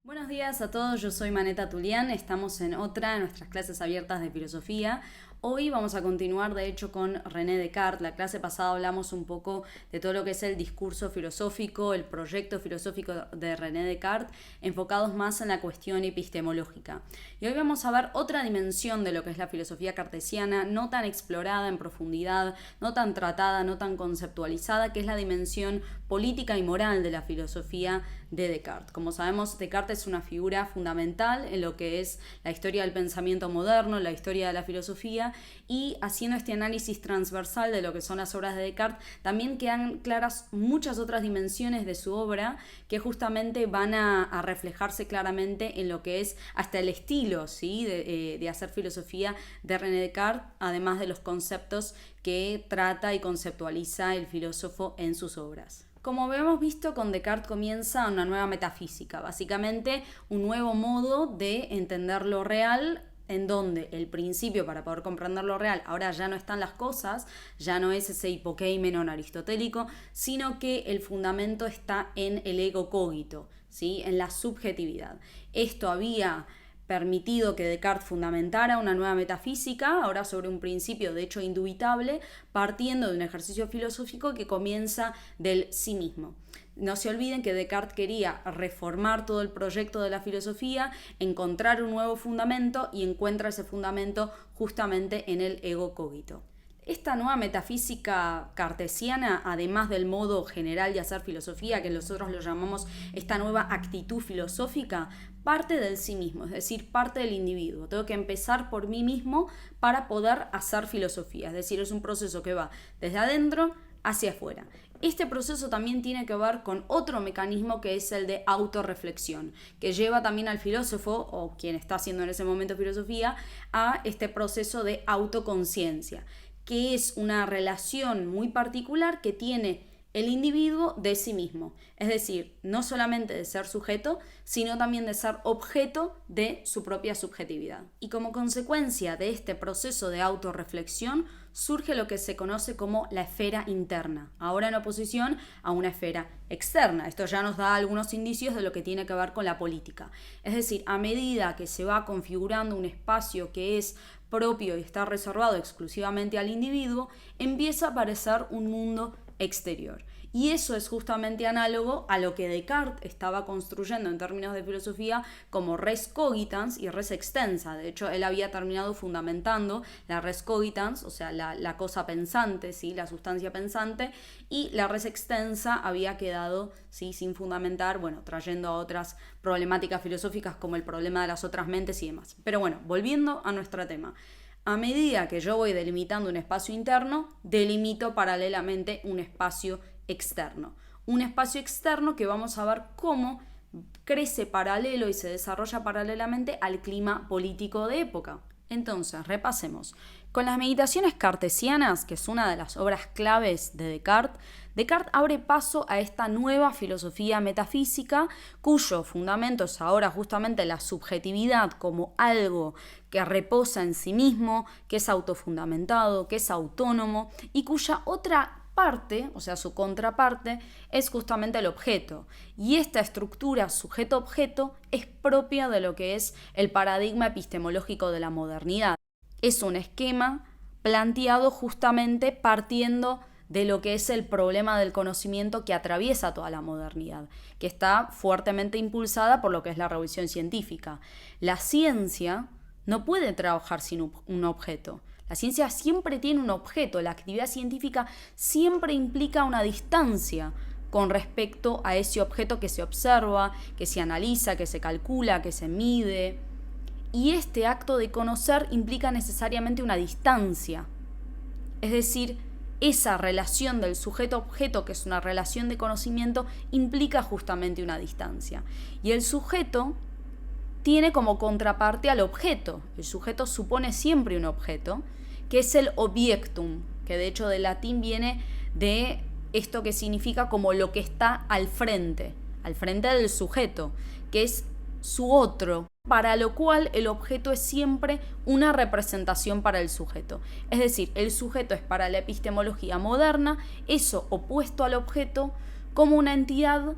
Buenos días a todos, yo soy Maneta Tulián, estamos en otra de nuestras clases abiertas de filosofía. Hoy vamos a continuar de hecho con René Descartes. La clase pasada hablamos un poco de todo lo que es el discurso filosófico, el proyecto filosófico de René Descartes, enfocados más en la cuestión epistemológica. Y hoy vamos a ver otra dimensión de lo que es la filosofía cartesiana, no tan explorada en profundidad, no tan tratada, no tan conceptualizada, que es la dimensión política y moral de la filosofía de Descartes. Como sabemos, Descartes es una figura fundamental en lo que es la historia del pensamiento moderno, la historia de la filosofía, y haciendo este análisis transversal de lo que son las obras de Descartes, también quedan claras muchas otras dimensiones de su obra que justamente van a reflejarse claramente en lo que es hasta el estilo, ¿sí? de hacer filosofía de René Descartes, además de los conceptos que trata y conceptualiza el filósofo en sus obras. Como hemos visto, con Descartes comienza una nueva metafísica, básicamente un nuevo modo de entender lo real, en donde el principio para poder comprender lo real ahora ya no están las cosas, ya no es ese hipokeimenon aristotélico, sino que el fundamento está en el ego cogito, ¿sí? En la subjetividad. Esto había permitido que Descartes fundamentara una nueva metafísica, ahora sobre un principio de hecho indubitable, partiendo de un ejercicio filosófico que comienza del sí mismo. No se olviden que Descartes quería reformar todo el proyecto de la filosofía, encontrar un nuevo fundamento, y encuentra ese fundamento justamente en el ego cogito. Esta nueva metafísica cartesiana, además del modo general de hacer filosofía, que nosotros lo llamamos esta nueva actitud filosófica, parte del sí mismo, es decir, parte del individuo. Tengo que empezar por mí mismo para poder hacer filosofía, es decir, es un proceso que va desde adentro hacia afuera. Este proceso también tiene que ver con otro mecanismo que es el de autorreflexión, que lleva también al filósofo, o quien está haciendo en ese momento filosofía, a este proceso de autoconciencia, que es una relación muy particular que tiene el individuo de sí mismo. Es decir, no solamente de ser sujeto, sino también de ser objeto de su propia subjetividad. Y como consecuencia de este proceso de autorreflexión, surge lo que se conoce como la esfera interna, ahora en oposición a una esfera externa. Esto ya nos da algunos indicios de lo que tiene que ver con la política. Es decir, a medida que se va configurando un espacio que es propio y está reservado exclusivamente al individuo, empieza a aparecer un mundo exterior. Y eso es justamente análogo a lo que Descartes estaba construyendo en términos de filosofía como res cogitans y res extensa. De hecho, él había terminado fundamentando la res cogitans, o sea, la cosa pensante, ¿sí? La sustancia pensante, y la res extensa había quedado, ¿sí? Sin fundamentar, bueno, trayendo a otras problemáticas filosóficas como el problema de las otras mentes y demás. Pero bueno, volviendo a nuestro tema. A medida que yo voy delimitando un espacio interno, delimito paralelamente un espacio externo. Un espacio externo que vamos a ver cómo crece paralelo y se desarrolla paralelamente al clima político de época. Entonces, repasemos. Con las meditaciones cartesianas, que es una de las obras claves de Descartes, Descartes abre paso a esta nueva filosofía metafísica, cuyo fundamento es ahora justamente la subjetividad como algo que reposa en sí mismo, que es autofundamentado, que es autónomo, y cuya otra parte, o sea, su contraparte, es justamente el objeto. Y esta estructura sujeto-objeto es propia de lo que es el paradigma epistemológico de la modernidad. Es un esquema planteado justamente partiendo de lo que es el problema del conocimiento que atraviesa toda la modernidad, que está fuertemente impulsada por lo que es la revolución científica. La ciencia no puede trabajar sin un objeto. La ciencia siempre tiene un objeto, la actividad científica siempre implica una distancia con respecto a ese objeto que se observa, que se analiza, que se calcula, que se mide. Y este acto de conocer implica necesariamente una distancia. Es decir, esa relación del sujeto-objeto, que es una relación de conocimiento, implica justamente una distancia. Y el sujeto tiene como contraparte al objeto. El sujeto supone siempre un objeto, que es el objectum, que de hecho del latín viene de esto que significa como lo que está al frente del sujeto, que es su otro, para lo cual el objeto es siempre una representación para el sujeto. Es decir, el sujeto es para la epistemología moderna eso opuesto al objeto como una entidad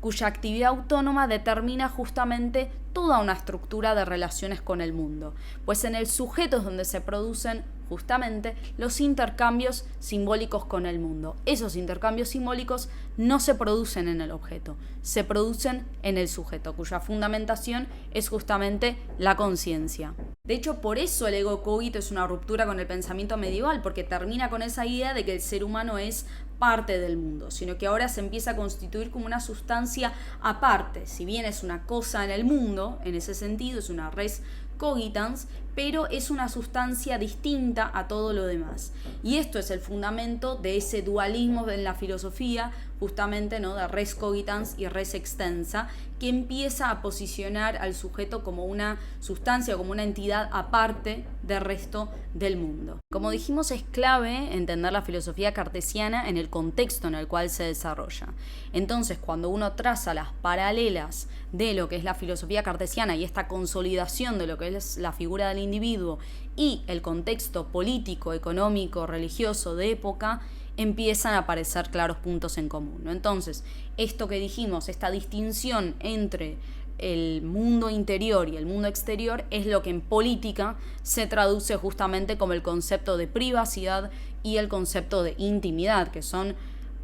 cuya actividad autónoma determina justamente toda una estructura de relaciones con el mundo, pues en el sujeto es donde se producen justamente los intercambios simbólicos con el mundo. Esos intercambios simbólicos no se producen en el objeto, se producen en el sujeto, cuya fundamentación es justamente la conciencia. De hecho, por eso el ego cogito es una ruptura con el pensamiento medieval, porque termina con esa idea de que el ser humano es parte del mundo, sino que ahora se empieza a constituir como una sustancia aparte. Si bien es una cosa en el mundo, en ese sentido es una res cogitans, pero es una sustancia distinta a todo lo demás. Y esto es el fundamento de ese dualismo en la filosofía, justamente, ¿no?, de res cogitans y res extensa, que empieza a posicionar al sujeto como una sustancia, como una entidad aparte del resto del mundo. Como dijimos, es clave entender la filosofía cartesiana en el contexto en el cual se desarrolla. Entonces, cuando uno traza las paralelas de lo que es la filosofía cartesiana y esta consolidación de lo que es la figura del individuo y el contexto político, económico, religioso de época, empiezan a aparecer claros puntos en común, ¿no? Entonces, esto que dijimos, esta distinción entre el mundo interior y el mundo exterior, es lo que en política se traduce justamente como el concepto de privacidad y el concepto de intimidad, que son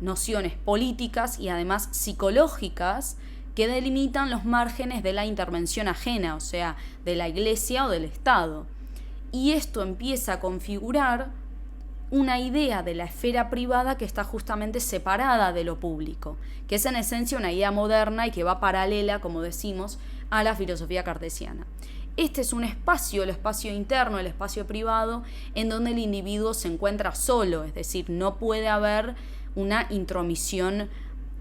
nociones políticas y además psicológicas que delimitan los márgenes de la intervención ajena, o sea, de la Iglesia o del Estado. Y esto empieza a configurar una idea de la esfera privada que está justamente separada de lo público, que es en esencia una idea moderna y que va paralela, como decimos, a la filosofía cartesiana. Este es un espacio, el espacio interno, el espacio privado, en donde el individuo se encuentra solo, es decir, no puede haber una intromisión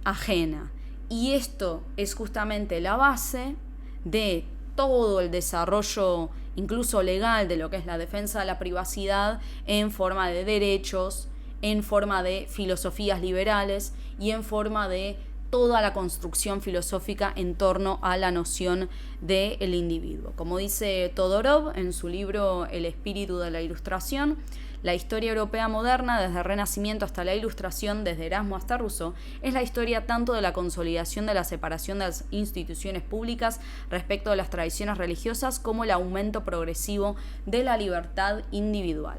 ajena. Y esto es justamente la base de todo el desarrollo, incluso legal, de lo que es la defensa de la privacidad en forma de derechos, en forma de filosofías liberales y en forma de toda la construcción filosófica en torno a la noción del individuo. Como dice Todorov en su libro El espíritu de la Ilustración, la historia europea moderna, desde el Renacimiento hasta la Ilustración, desde Erasmo hasta Rousseau, es la historia tanto de la consolidación de la separación de las instituciones públicas respecto de las tradiciones religiosas como el aumento progresivo de la libertad individual.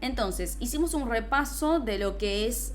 Entonces, hicimos un repaso de lo que es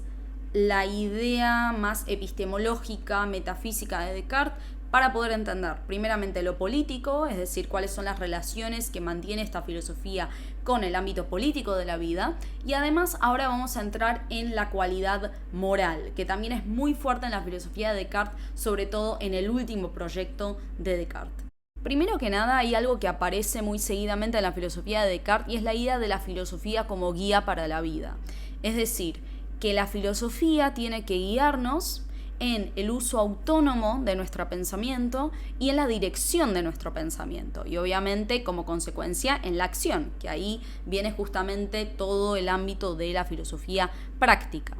la idea más epistemológica, metafísica de Descartes, para poder entender primeramente lo político, es decir, cuáles son las relaciones que mantiene esta filosofía con el ámbito político de la vida, y además ahora vamos a entrar en la cualidad moral, que también es muy fuerte en la filosofía de Descartes, sobre todo en el último proyecto de Descartes. Primero que nada, hay algo que aparece muy seguidamente en la filosofía de Descartes y es la idea de la filosofía como guía para la vida. Es decir, que la filosofía tiene que guiarnos en el uso autónomo de nuestro pensamiento y en la dirección de nuestro pensamiento. Y obviamente, como consecuencia, en la acción, que ahí viene justamente todo el ámbito de la filosofía práctica.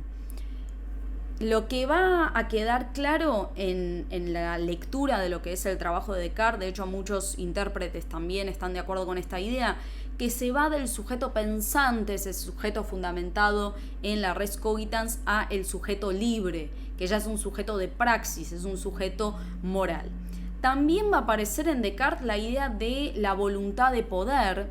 Lo que va a quedar claro en la lectura de lo que es el trabajo de Descartes, de hecho muchos intérpretes también están de acuerdo con esta idea, que se va del sujeto pensante, ese sujeto fundamentado en la res cogitans, a el sujeto libre, que ya es un sujeto de praxis, es un sujeto moral. También va a aparecer en Descartes la idea de la voluntad de poder,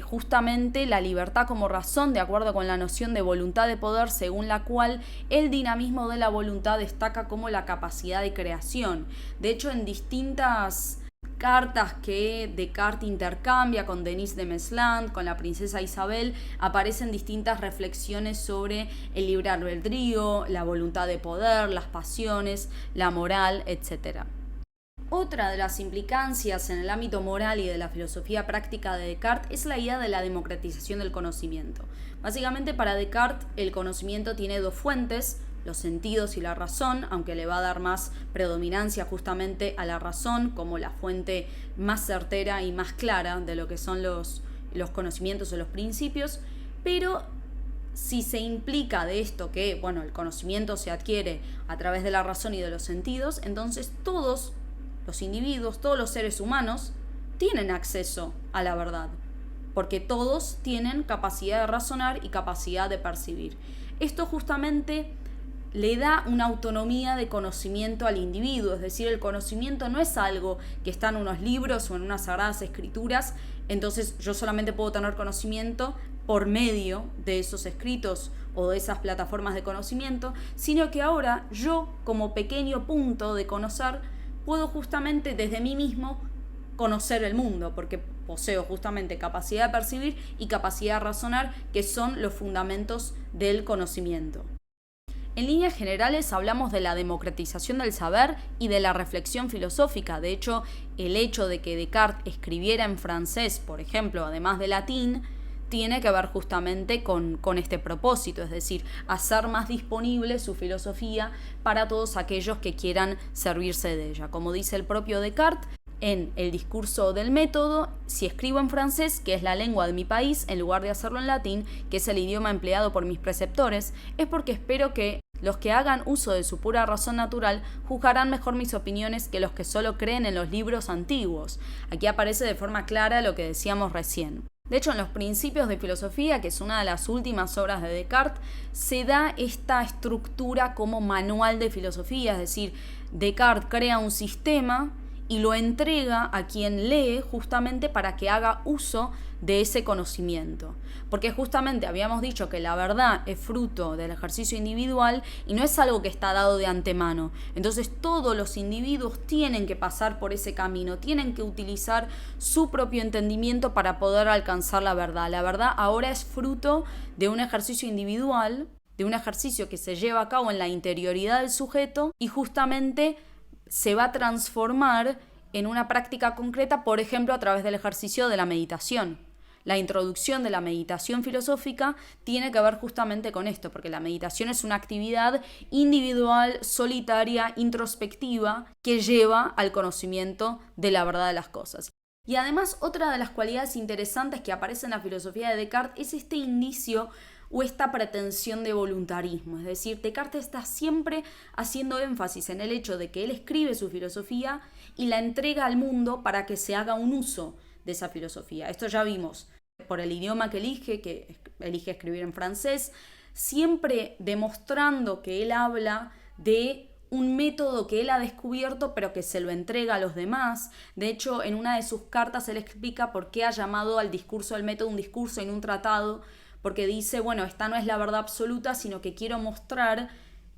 justamente la libertad como razón, de acuerdo con la noción de voluntad de poder, según la cual el dinamismo de la voluntad destaca como la capacidad de creación. De hecho, en distintas cartas que Descartes intercambia con Denise de Mesland, con la princesa Isabel, aparecen distintas reflexiones sobre el libre albedrío, la voluntad de poder, las pasiones, la moral, etc. Otra de las implicancias en el ámbito moral y de la filosofía práctica de Descartes es la idea de la democratización del conocimiento. Básicamente, para Descartes el conocimiento tiene dos fuentes, los sentidos y la razón, aunque le va a dar más predominancia justamente a la razón como la fuente más certera y más clara de lo que son los conocimientos o los principios, pero si se implica de esto que, bueno, el conocimiento se adquiere a través de la razón y de los sentidos, entonces todos los individuos, todos los seres humanos tienen acceso a la verdad, porque todos tienen capacidad de razonar y capacidad de percibir. Esto justamente le da una autonomía de conocimiento al individuo, es decir, el conocimiento no es algo que está en unos libros o en unas sagradas escrituras, entonces yo solamente puedo tener conocimiento por medio de esos escritos o de esas plataformas de conocimiento, sino que ahora yo, como pequeño punto de conocer, puedo justamente desde mí mismo conocer el mundo, porque poseo justamente capacidad de percibir y capacidad de razonar, que son los fundamentos del conocimiento. En líneas generales hablamos de la democratización del saber y de la reflexión filosófica. De hecho, el hecho de que Descartes escribiera en francés, por ejemplo, además de latín, tiene que ver justamente con este propósito, es decir, hacer más disponible su filosofía para todos aquellos que quieran servirse de ella. Como dice el propio Descartes, en el discurso del método, si escribo en francés, que es la lengua de mi país, en lugar de hacerlo en latín, que es el idioma empleado por mis preceptores, es porque espero que los que hagan uso de su pura razón natural juzgarán mejor mis opiniones que los que solo creen en los libros antiguos. Aquí aparece de forma clara lo que decíamos recién. De hecho, en los Principios de Filosofía, que es una de las últimas obras de Descartes, se da esta estructura como manual de filosofía, es decir, Descartes crea un sistema y lo entrega a quien lee justamente para que haga uso de ese conocimiento. Porque justamente habíamos dicho que la verdad es fruto del ejercicio individual y no es algo que está dado de antemano. Entonces todos los individuos tienen que pasar por ese camino, tienen que utilizar su propio entendimiento para poder alcanzar la verdad. La verdad ahora es fruto de un ejercicio individual, de un ejercicio que se lleva a cabo en la interioridad del sujeto y justamente se va a transformar en una práctica concreta, por ejemplo, a través del ejercicio de la meditación. La introducción de la meditación filosófica tiene que ver justamente con esto, porque la meditación es una actividad individual, solitaria, introspectiva, que lleva al conocimiento de la verdad de las cosas. Y además, otra de las cualidades interesantes que aparece en la filosofía de Descartes es este indicio o esta pretensión de voluntarismo. Es decir, Descartes está siempre haciendo énfasis en el hecho de que él escribe su filosofía y la entrega al mundo para que se haga un uso de esa filosofía. Esto ya vimos por el idioma que elige escribir en francés, siempre demostrando que él habla de un método que él ha descubierto pero que se lo entrega a los demás. De hecho, en una de sus cartas él explica por qué ha llamado al discurso del método un discurso y no un tratado, porque dice, bueno, esta no es la verdad absoluta, sino que quiero mostrar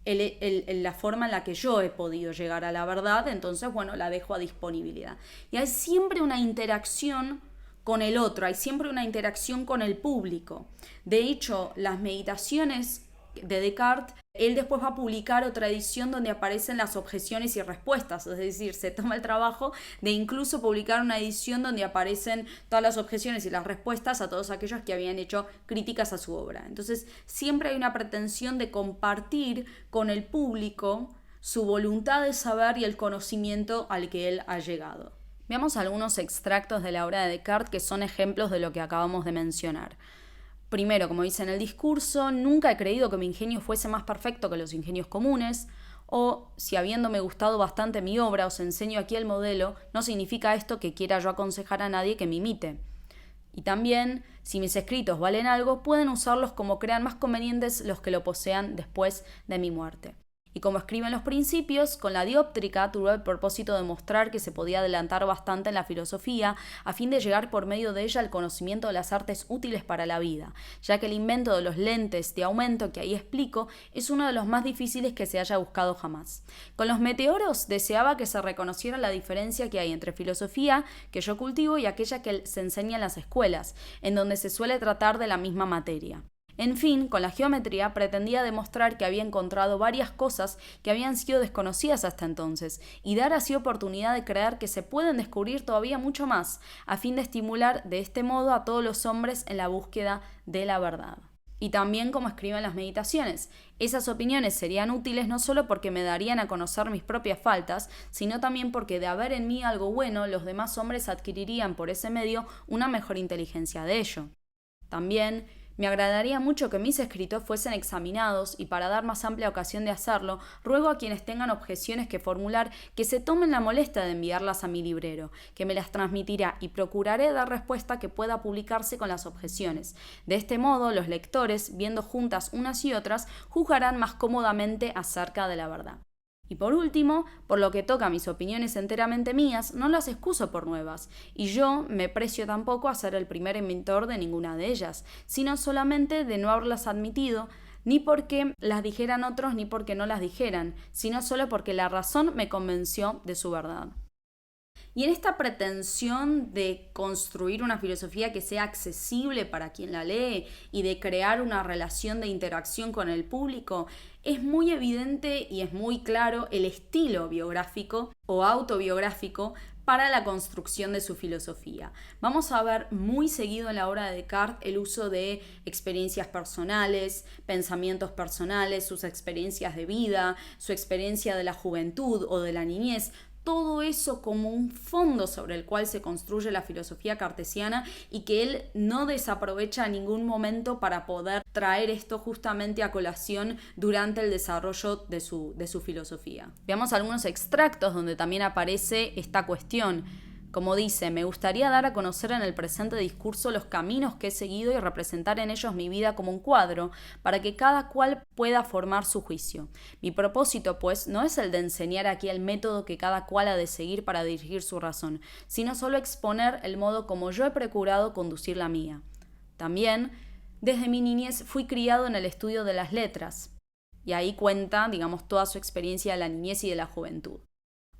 la forma en la que yo he podido llegar a la verdad, entonces, bueno, la dejo a disponibilidad. Y hay siempre una interacción con el otro, hay siempre una interacción con el público. De hecho, las meditaciones de Descartes, él después va a publicar otra edición donde aparecen las objeciones y respuestas, es decir, se toma el trabajo de incluso publicar una edición donde aparecen todas las objeciones y las respuestas a todos aquellos que habían hecho críticas a su obra. Entonces, siempre hay una pretensión de compartir con el público su voluntad de saber y el conocimiento al que él ha llegado. Veamos algunos extractos de la obra de Descartes que son ejemplos de lo que acabamos de mencionar. Primero, como dice en el discurso, nunca he creído que mi ingenio fuese más perfecto que los ingenios comunes, o si habiéndome gustado bastante mi obra os enseño aquí el modelo, no significa esto que quiera yo aconsejar a nadie que me imite. Y también, si mis escritos valen algo, pueden usarlos como crean más convenientes los que lo posean después de mi muerte. Y como escribe en los Principios, con la dióptrica tuvo el propósito de mostrar que se podía adelantar bastante en la filosofía a fin de llegar por medio de ella al conocimiento de las artes útiles para la vida, ya que el invento de los lentes de aumento que ahí explico es uno de los más difíciles que se haya buscado jamás. Con los meteoros deseaba que se reconociera la diferencia que hay entre filosofía, que yo cultivo, y aquella que se enseña en las escuelas, en donde se suele tratar de la misma materia. En fin, con la geometría pretendía demostrar que había encontrado varias cosas que habían sido desconocidas hasta entonces y dar así oportunidad de creer que se pueden descubrir todavía mucho más, a fin de estimular de este modo a todos los hombres en la búsqueda de la verdad. Y también como escribe en las meditaciones, esas opiniones serían útiles no solo porque me darían a conocer mis propias faltas, sino también porque de haber en mí algo bueno, los demás hombres adquirirían por ese medio una mejor inteligencia de ello. También Me agradaría mucho que mis escritos fuesen examinados y para dar más amplia ocasión de hacerlo, ruego a quienes tengan objeciones que formular que se tomen la molestia de enviarlas a mi librero, que me las transmitirá y procuraré dar respuesta que pueda publicarse con las objeciones. De este modo, los lectores, viendo juntas unas y otras, juzgarán más cómodamente acerca de la verdad. Y por último, por lo que toca a mis opiniones enteramente mías, no las excuso por nuevas, y yo me precio tampoco a ser el primer inventor de ninguna de ellas, sino solamente de no haberlas admitido, ni porque las dijeran otros ni porque no las dijeran, sino solo porque la razón me convenció de su verdad. Y en esta pretensión de construir una filosofía que sea accesible para quien la lee y de crear una relación de interacción con el público, es muy evidente y es muy claro el estilo biográfico o autobiográfico para la construcción de su filosofía. Vamos a ver muy seguido en la obra de Descartes el uso de experiencias personales, pensamientos personales, sus experiencias de vida, su experiencia de la juventud o de la niñez, todo eso como un fondo sobre el cual se construye la filosofía cartesiana y que él no desaprovecha en ningún momento para poder traer esto justamente a colación durante el desarrollo de su filosofía. Veamos algunos extractos donde también aparece esta cuestión. Como dice, me gustaría dar a conocer en el presente discurso los caminos que he seguido y representar en ellos mi vida como un cuadro, para que cada cual pueda formar su juicio. Mi propósito, pues, no es el de enseñar aquí el método que cada cual ha de seguir para dirigir su razón, sino solo exponer el modo como yo he procurado conducir la mía. También, desde mi niñez fui criado en el estudio de las letras, y ahí cuenta, toda su experiencia de la niñez y de la juventud.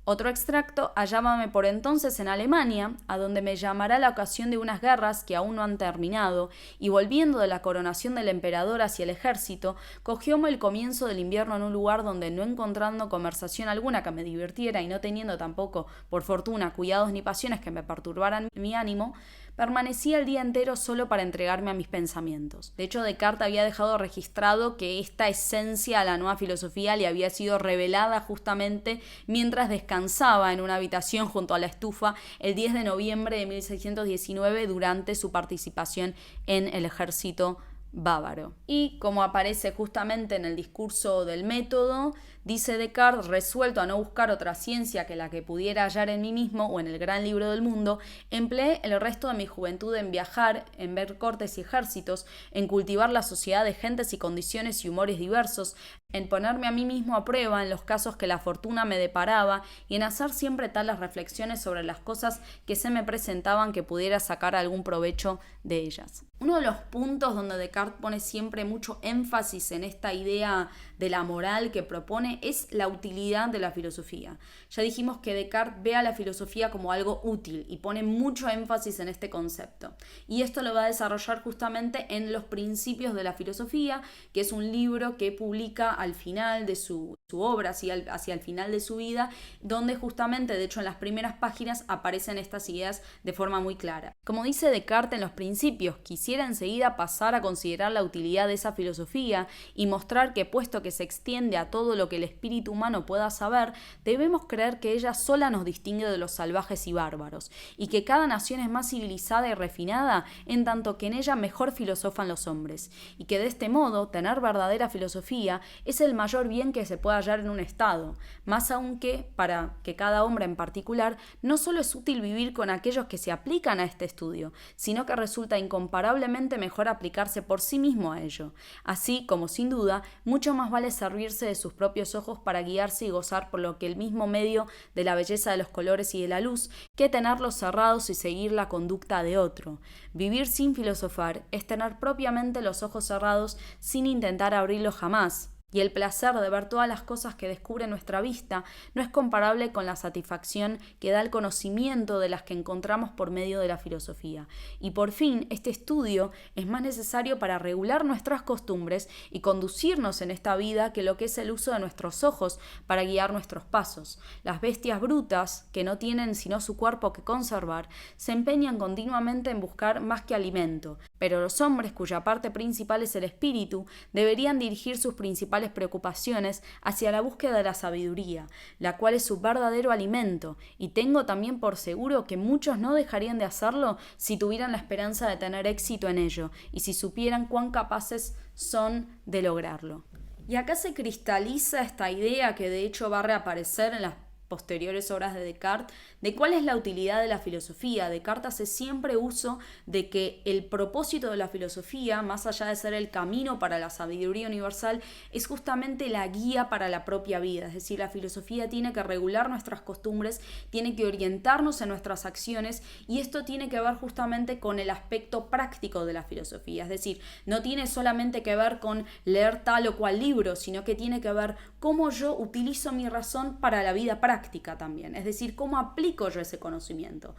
Otro extracto, hallábame por entonces en Alemania, a donde me llamará la ocasión de unas guerras que aún no han terminado, y volviendo de la coronación del emperador hacia el ejército, cogióme el comienzo del invierno en un lugar donde, no encontrando conversación alguna que me divirtiera y no teniendo tampoco, por fortuna, cuidados ni pasiones que me perturbaran mi ánimo, permanecía el día entero solo para entregarme a mis pensamientos. De hecho, Descartes había dejado registrado que esta esencia a la nueva filosofía le había sido revelada justamente mientras descansaba en una habitación junto a la estufa el 10 de noviembre de 1619 durante su participación en el ejército bávaro. Y como aparece justamente en el discurso del método, dice Descartes, resuelto a no buscar otra ciencia que la que pudiera hallar en mí mismo o en el gran libro del mundo, empleé el resto de mi juventud en viajar, en ver cortes y ejércitos, en cultivar la sociedad de gentes y condiciones y humores diversos, en ponerme a mí mismo a prueba en los casos que la fortuna me deparaba y en hacer siempre tales reflexiones sobre las cosas que se me presentaban que pudiera sacar algún provecho de ellas. Uno de los puntos donde Descartes pone siempre mucho énfasis en esta idea de la moral que propone es la utilidad de la filosofía. Ya dijimos que Descartes ve a la filosofía como algo útil y pone mucho énfasis en este concepto. Y esto lo va a desarrollar justamente en Los Principios de la Filosofía, que es un libro que publica al final de su obra, hacia el final de su vida, donde justamente, de hecho en las primeras páginas, aparecen estas ideas de forma muy clara. Como dice Descartes en Los Principios, quisiera enseguida pasar a considerar la utilidad de esa filosofía y mostrar que, puesto que se extiende a todo lo que el espíritu humano pueda saber, debemos creer que ella sola nos distingue de los salvajes y bárbaros, y que cada nación es más civilizada y refinada en tanto que en ella mejor filosofan los hombres, y que de este modo tener verdadera filosofía es el mayor bien que se puede hallar en un estado, más aún que, para que cada hombre en particular, no solo es útil vivir con aquellos que se aplican a este estudio, sino que resulta incomparablemente mejor aplicarse por sí mismo a ello, así como sin duda mucho más vale servirse de sus propios ojos para guiarse y gozar por lo que el mismo medio de la belleza de los colores y de la luz, que tenerlos cerrados y seguir la conducta de otro. Vivir sin filosofar es tener propiamente los ojos cerrados sin intentar abrirlos jamás. Y el placer de ver todas las cosas que descubre nuestra vista no es comparable con la satisfacción que da el conocimiento de las que encontramos por medio de la filosofía. Y por fin, este estudio es más necesario para regular nuestras costumbres y conducirnos en esta vida que lo que es el uso de nuestros ojos para guiar nuestros pasos. Las bestias brutas, que no tienen sino su cuerpo que conservar, se empeñan continuamente en buscar más que alimento, pero los hombres, cuya parte principal es el espíritu, deberían dirigir sus principales principales preocupaciones hacia la búsqueda de la sabiduría, la cual es su verdadero alimento, y tengo también por seguro que muchos no dejarían de hacerlo si tuvieran la esperanza de tener éxito en ello, y si supieran cuán capaces son de lograrlo. Y acá se cristaliza esta idea que de hecho va a reaparecer en las posteriores obras de Descartes, de cuál es la utilidad de la filosofía. Descartes hace siempre uso de que el propósito de la filosofía, más allá de ser el camino para la sabiduría universal, es justamente la guía para la propia vida. Es decir, la filosofía tiene que regular nuestras costumbres, tiene que orientarnos en nuestras acciones, y esto tiene que ver justamente con el aspecto práctico de la filosofía. Es decir, no tiene solamente que ver con leer tal o cual libro, sino que tiene que ver cómo yo utilizo mi razón para la vida práctica también, es decir, cómo aplico yo ese conocimiento.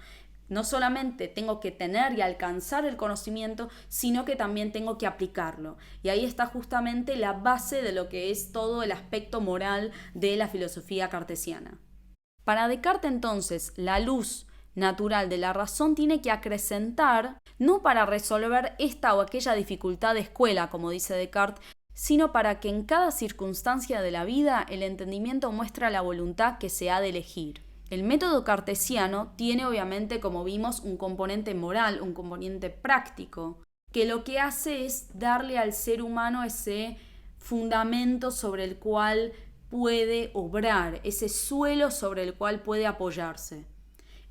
No solamente tengo que tener y alcanzar el conocimiento, sino que también tengo que aplicarlo. Y ahí está justamente la base de lo que es todo el aspecto moral de la filosofía cartesiana. Para Descartes, entonces, la luz natural de la razón tiene que acrecentar, no para resolver esta o aquella dificultad de escuela, como dice Descartes, sino para que en cada circunstancia de la vida el entendimiento muestra la voluntad que se ha de elegir. El método cartesiano tiene obviamente, como vimos, un componente moral, un componente práctico, que lo que hace es darle al ser humano ese fundamento sobre el cual puede obrar, ese suelo sobre el cual puede apoyarse.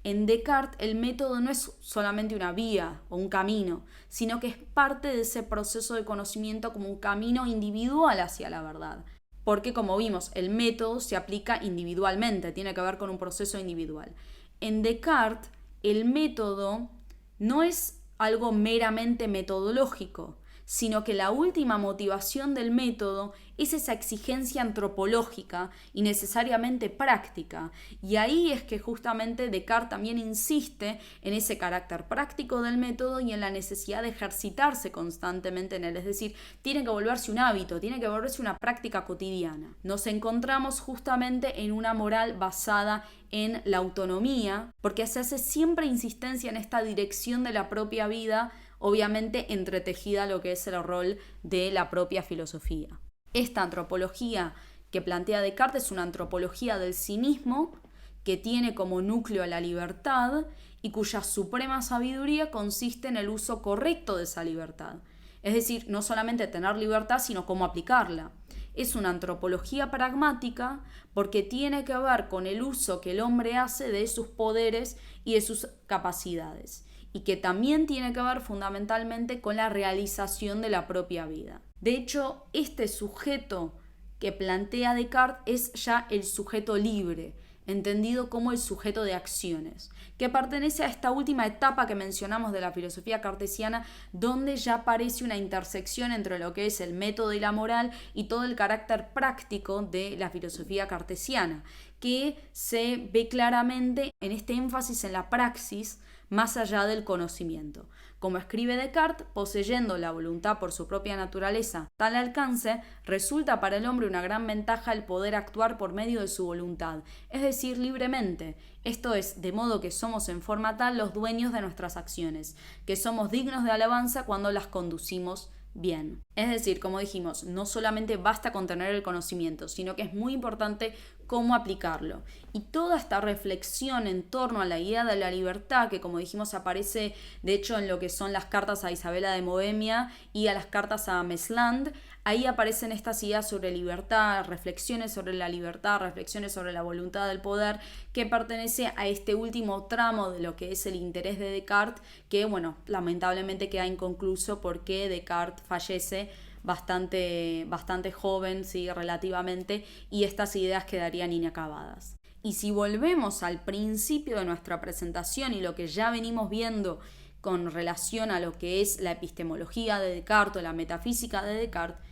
En Descartes el método no es solamente una vía o un camino, sino que es parte de ese proceso de conocimiento como un camino individual hacia la verdad. Porque, como vimos, el método se aplica individualmente, tiene que ver con un proceso individual. En Descartes el método no es algo meramente metodológico, sino que la última motivación del método es esa exigencia antropológica y necesariamente práctica. Y ahí es que justamente Descartes también insiste en ese carácter práctico del método y en la necesidad de ejercitarse constantemente en él. Es decir, tiene que volverse un hábito, tiene que volverse una práctica cotidiana. Nos encontramos justamente en una moral basada en la autonomía, porque se hace siempre insistencia en esta dirección de la propia vida, obviamente entretejida lo que es el rol de la propia filosofía. Esta antropología que plantea Descartes es una antropología del sí mismo, que tiene como núcleo a la libertad y cuya suprema sabiduría consiste en el uso correcto de esa libertad. Es decir, no solamente tener libertad, sino cómo aplicarla. Es una antropología pragmática porque tiene que ver con el uso que el hombre hace de sus poderes y de sus capacidades, y que también tiene que ver fundamentalmente con la realización de la propia vida. De hecho, este sujeto que plantea Descartes es ya el sujeto libre, entendido como el sujeto de acciones, que pertenece a esta última etapa que mencionamos de la filosofía cartesiana, donde ya aparece una intersección entre lo que es el método y la moral y todo el carácter práctico de la filosofía cartesiana, que se ve claramente en este énfasis en la praxis más allá del conocimiento. Como escribe Descartes, poseyendo la voluntad por su propia naturaleza tal alcance, resulta para el hombre una gran ventaja el poder actuar por medio de su voluntad, es decir, libremente. Esto es, de modo que somos en forma tal los dueños de nuestras acciones, que somos dignos de alabanza cuando las conducimos bien. Es decir, como dijimos, no solamente basta con tener el conocimiento, sino que es muy importante cómo aplicarlo. Y toda esta reflexión en torno a la idea de la libertad, que como dijimos aparece de hecho en lo que son las cartas a Isabela de Bohemia y a las cartas a Mesland, ahí aparecen estas ideas sobre libertad, reflexiones sobre la libertad, reflexiones sobre la voluntad del poder, que pertenece a este último tramo de lo que es el interés de Descartes, que bueno, lamentablemente queda inconcluso porque Descartes fallece bastante joven, sí, relativamente, y estas ideas quedarían inacabadas. Y si volvemos al principio de nuestra presentación y lo que ya venimos viendo con relación a lo que es la epistemología de Descartes o la metafísica de Descartes,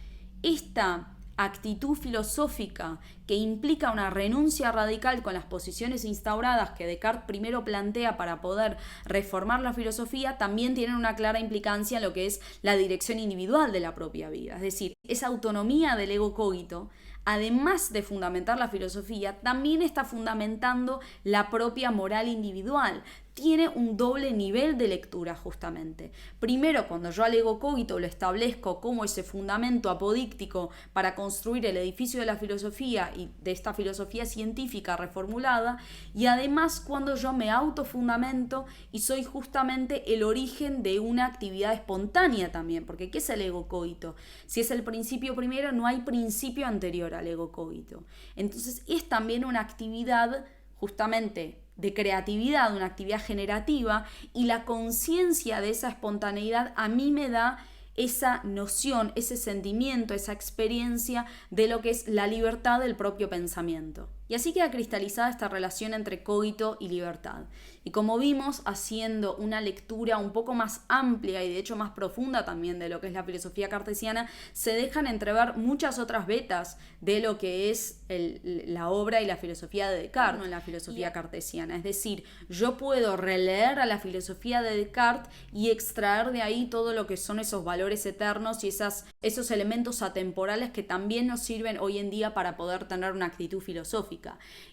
esta actitud filosófica que implica una renuncia radical con las posiciones instauradas que Descartes primero plantea para poder reformar la filosofía, también tienen una clara implicancia en lo que es la dirección individual de la propia vida. Es decir, esa autonomía del ego cogito, además de fundamentar la filosofía, también está fundamentando la propia moral individual. tiene un doble nivel de lectura justamente. Primero, cuando yo al ego cogito lo establezco como ese fundamento apodíctico para construir el edificio de la filosofía y de esta filosofía científica reformulada, y además cuando yo me autofundamento y soy justamente el origen de una actividad espontánea también, porque ¿qué es el ego cogito? Si es el principio primero, no hay principio anterior al ego cogito. Entonces es también una actividad justamente de creatividad, una actividad generativa, y la conciencia de esa espontaneidad a mí me da esa noción, ese sentimiento, esa experiencia de lo que es la libertad del propio pensamiento. Y así queda cristalizada esta relación entre cogito y libertad. Y como vimos, haciendo una lectura un poco más amplia y de hecho más profunda también de lo que es la filosofía cartesiana, se dejan entrever muchas otras vetas de lo que es la obra y la filosofía de Descartes, no en la filosofía cartesiana. Es decir, yo puedo releer a la filosofía de Descartes y extraer de ahí todo lo que son esos valores eternos y esos elementos atemporales que también nos sirven hoy en día para poder tener una actitud filosófica.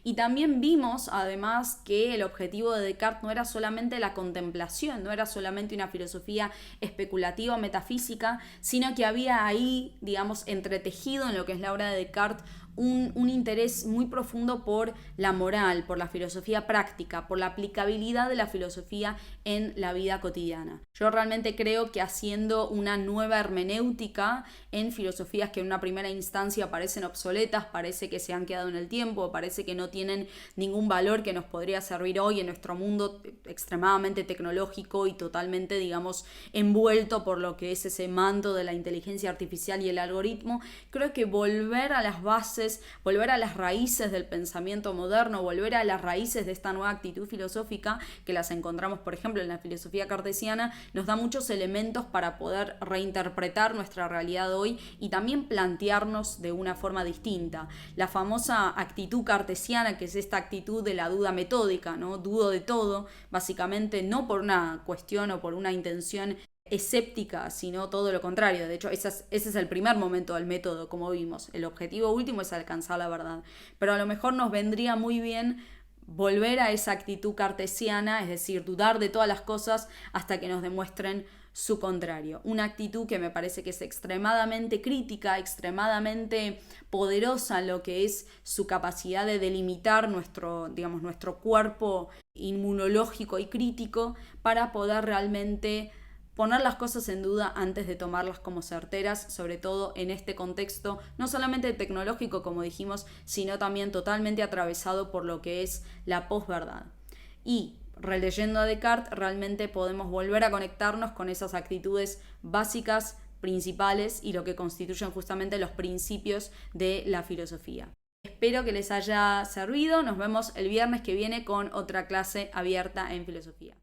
Y también vimos, además, que el objetivo de Descartes no era solamente la contemplación, no era solamente una filosofía especulativa o metafísica, sino que había ahí, digamos, entretejido en lo que es la obra de Descartes un interés muy profundo por la moral, por la filosofía práctica, por la aplicabilidad de la filosofía en la vida cotidiana. Yo realmente creo que haciendo una nueva hermenéutica en filosofías que en una primera instancia parecen obsoletas, parece que se han quedado en el tiempo, parece que no tienen ningún valor que nos podría servir hoy en nuestro mundo extremadamente tecnológico y totalmente, digamos, envuelto por lo que es ese manto de la inteligencia artificial y el algoritmo. Creo que volver a las bases, volver a las raíces del pensamiento moderno, volver a las raíces de esta nueva actitud filosófica que las encontramos, por ejemplo, en la filosofía cartesiana, nos da muchos elementos para poder reinterpretar nuestra realidad hoy y también plantearnos de una forma distinta. La famosa actitud cartesiana, que es esta actitud de la duda metódica, ¿no? Dudo de todo, básicamente no por una cuestión o por una intención escéptica, sino todo lo contrario. De hecho, ese es el primer momento del método, como vimos. El objetivo último es alcanzar la verdad. Pero a lo mejor nos vendría muy bien volver a esa actitud cartesiana, es decir, dudar de todas las cosas hasta que nos demuestren su contrario. Una actitud que me parece que es extremadamente crítica, extremadamente poderosa en lo que es su capacidad de delimitar nuestro cuerpo inmunológico y crítico para poder realmente poner las cosas en duda antes de tomarlas como certeras, sobre todo en este contexto, no solamente tecnológico, como dijimos, sino también totalmente atravesado por lo que es la posverdad. Y releyendo a Descartes, realmente podemos volver a conectarnos con esas actitudes básicas, principales y lo que constituyen justamente los principios de la filosofía. Espero que les haya servido. Nos vemos el viernes que viene con otra clase abierta en filosofía.